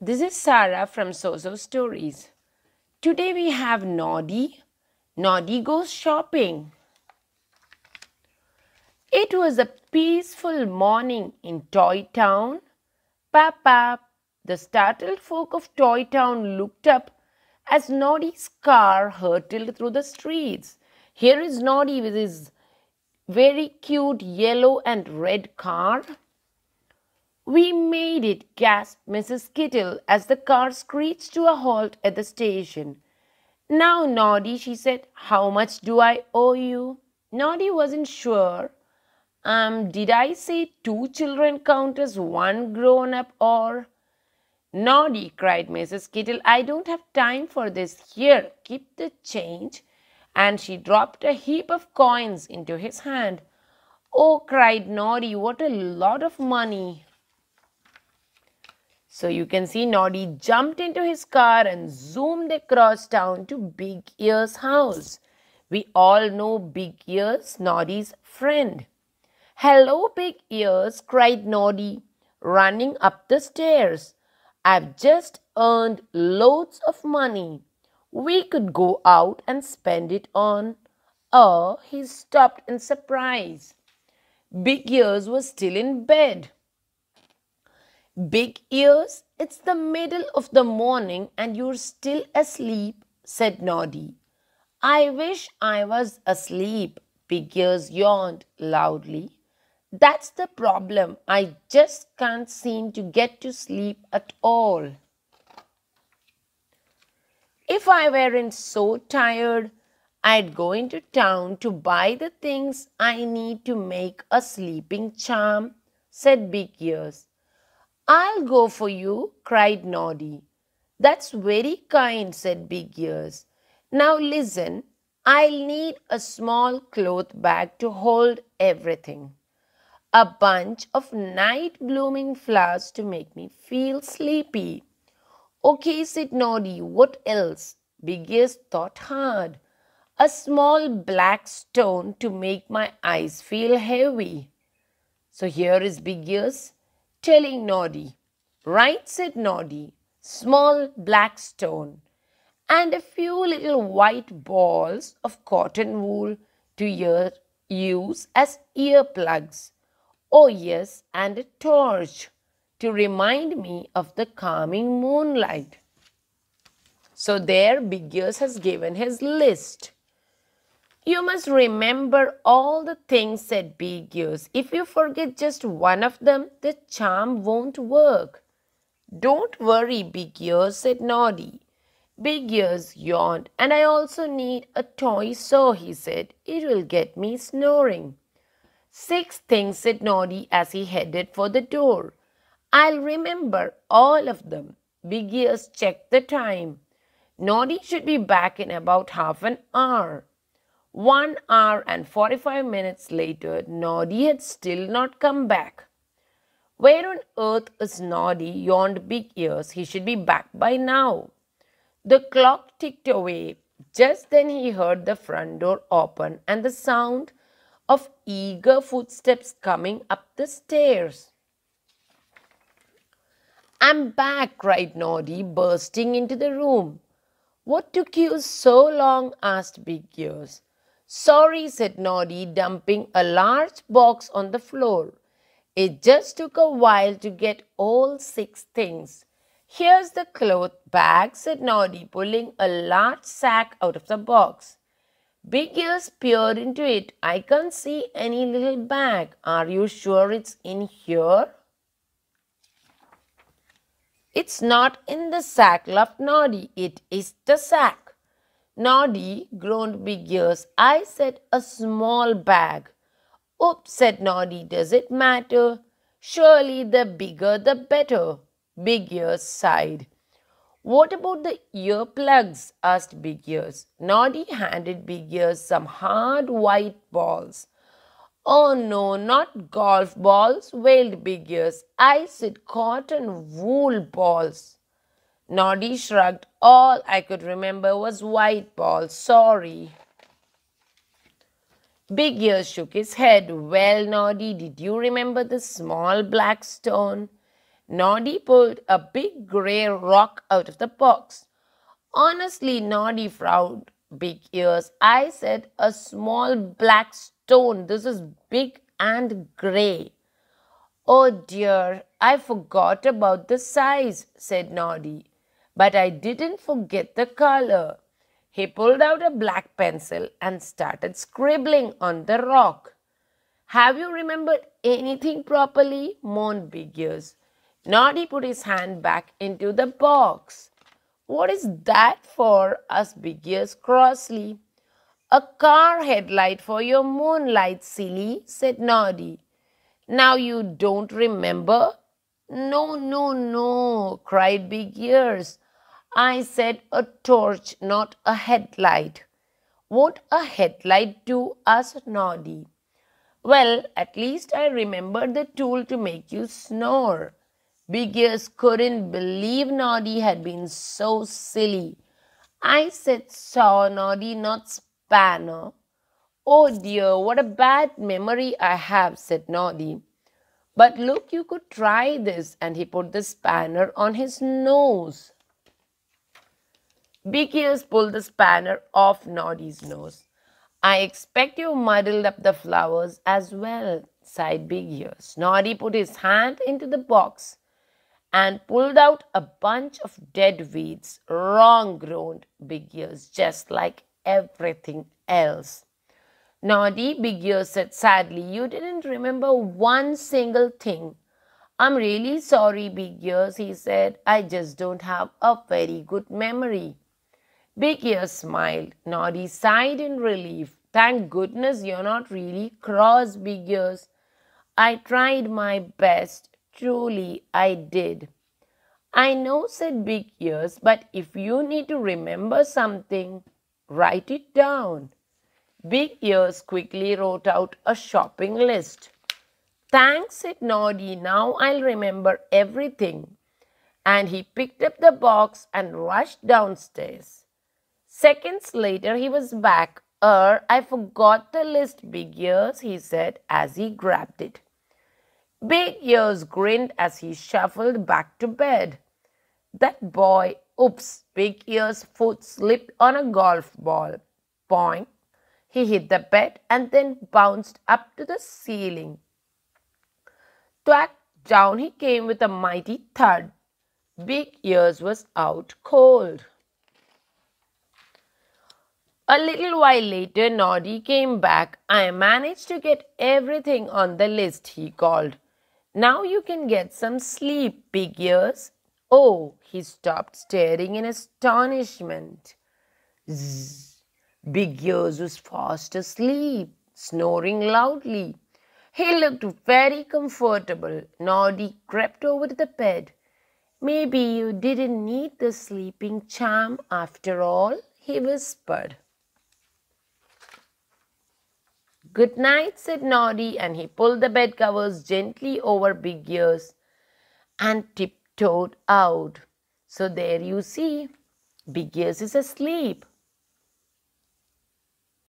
This is Sarah from Sozo Stories. Today we have Noddy. Noddy goes shopping. It was a peaceful morning in Toy Town. Papa, the startled folk of Toy Town looked up as Noddy's car hurtled through the streets. Here is Noddy with his very cute yellow and red car. We made it, gasped Mrs. Kittle as the car screeched to a halt at the station. Now, Noddy, she said, how much do I owe you? Noddy wasn't sure. Did I say 2 children count as 1 grown up or? Noddy, cried Mrs. Kittle, I don't have time for this. Here, keep the change. And she dropped a heap of coins into his hand. Oh, cried Noddy, what a lot of money. So you can see Noddy jumped into his car and zoomed across town to Big Ear's house. We all know Big Ear's, Noddy's friend. Hello, Big Ears, cried Noddy, running up the stairs. I've just earned loads of money. We could go out and spend it on. Oh, he stopped in surprise. Big Ears was still in bed. Big Ears, it's the middle of the morning and you're still asleep, said Noddy. I wish I was asleep, Big Ears yawned loudly. That's the problem. I just can't seem to get to sleep at all. If I weren't so tired, I'd go into town to buy the things I need to make a sleeping charm, said Big Ears. I'll go for you, cried Noddy. That's very kind, said Big Ears. Now listen, I'll need a small cloth bag to hold everything. A bunch of night-blooming flowers to make me feel sleepy. Okay, said Noddy, what else? Big Ears thought hard. A small black stone to make my eyes feel heavy. So here is Big Ears telling Noddy. Right, said Noddy, small black stone and a few little white balls of cotton wool to use as earplugs. Oh yes, and a torch to remind me of the calming moonlight. So there Big Ears has given his list. You must remember all the things, said Big Ears. If you forget just one of them, the charm won't work. Don't worry, Big Ears, said Noddy. Big Ears yawned. And I also need a toy saw, he said. It will get me snoring. 6 things, said Noddy as he headed for the door. I'll remember all of them. Big Ears checked the time. Noddy should be back in about half an hour. 1 hour and 45 minutes later, Noddy had still not come back. Where on earth is Noddy? Yawned Big Ears. He should be back by now. The clock ticked away. Just then he heard the front door open and the sound of eager footsteps coming up the stairs. I'm back, cried Noddy, bursting into the room. What took you so long? Asked Big Ears. Sorry, said Noddy, dumping a large box on the floor. It just took a while to get all 6 things. Here's the cloth bag, said Noddy, pulling a large sack out of the box. Big Ears peered into it. I can't see any little bag. Are you sure it's in here? It's not in the sack, laughed Noddy. It is the sack. Noddy, groaned Big Ears. I said a small bag. Oops, said Noddy. Does it matter? Surely the bigger the better. Big Ears sighed. What about the earplugs? Asked Big Ears. Noddy handed Big Ears some hard white balls. Oh no, not golf balls, wailed Big Ears. I said cotton wool balls. Noddy shrugged. All I could remember was white balls. Sorry. Big Ears shook his head. Well, Noddy, did you remember the small black stone? Noddy pulled a big grey rock out of the box. Honestly, Noddy frowned. Big ears. I said, a small black stone. This is big and grey. Oh dear, I forgot about the size, said Noddy. But I didn't forget the color. He pulled out a black pencil and started scribbling on the rock. Have you remembered anything properly? Moaned Big Ears. Noddy put his hand back into the box. What is that for? Asked Big Ears crossly. A car headlight for your moonlight, silly, said Noddy. Now you don't remember? No, no, no, cried Big Ears. I said a torch, not a headlight. Won't a headlight do? Asked Noddy. Well, at least I remembered the tool to make you snore. Big Ears couldn't believe Noddy had been so silly. I said saw, Noddy, not spanner. Oh dear, what a bad memory I have, said Noddy. But look, you could try this, and he put the spanner on his nose. Big Ears pulled the spanner off Noddy's nose. I expect you muddled up the flowers as well, sighed Big Ears. Noddy put his hand into the box and pulled out a bunch of dead weeds. Wrong, groaned Big Ears, just like everything else. Noddy, Big Ears said sadly, you didn't remember one single thing. I'm really sorry, Big Ears, he said. I just don't have a very good memory. Big Ears smiled. Noddy sighed in relief. Thank goodness you're not really cross, Big Ears. I tried my best. Truly, I did. I know, said Big Ears, but if you need to remember something, write it down. Big Ears quickly wrote out a shopping list. Thanks, said Noddy. Now I'll remember everything. And he picked up the box and rushed downstairs. Seconds later, he was back. I forgot the list, Big Ears, he said as he grabbed it. Big Ears grinned as he shuffled back to bed. That boy, oops, Big Ears' foot slipped on a golf ball. Boing. He hit the bed and then bounced up to the ceiling. Thwack, down he came with a mighty thud. Big Ears was out cold. A little while later, Noddy came back. I managed to get everything on the list, he called. Now you can get some sleep, Big Ears. Oh, he stopped, staring in astonishment. Zzz. Big Ears was fast asleep, snoring loudly. He looked very comfortable. Noddy crept over to the bed. Maybe you didn't need the sleeping charm after all, he whispered. Good night, said Noddy, and he pulled the bed covers gently over Big Ears and tiptoed out. So there you see, Big Ears is asleep.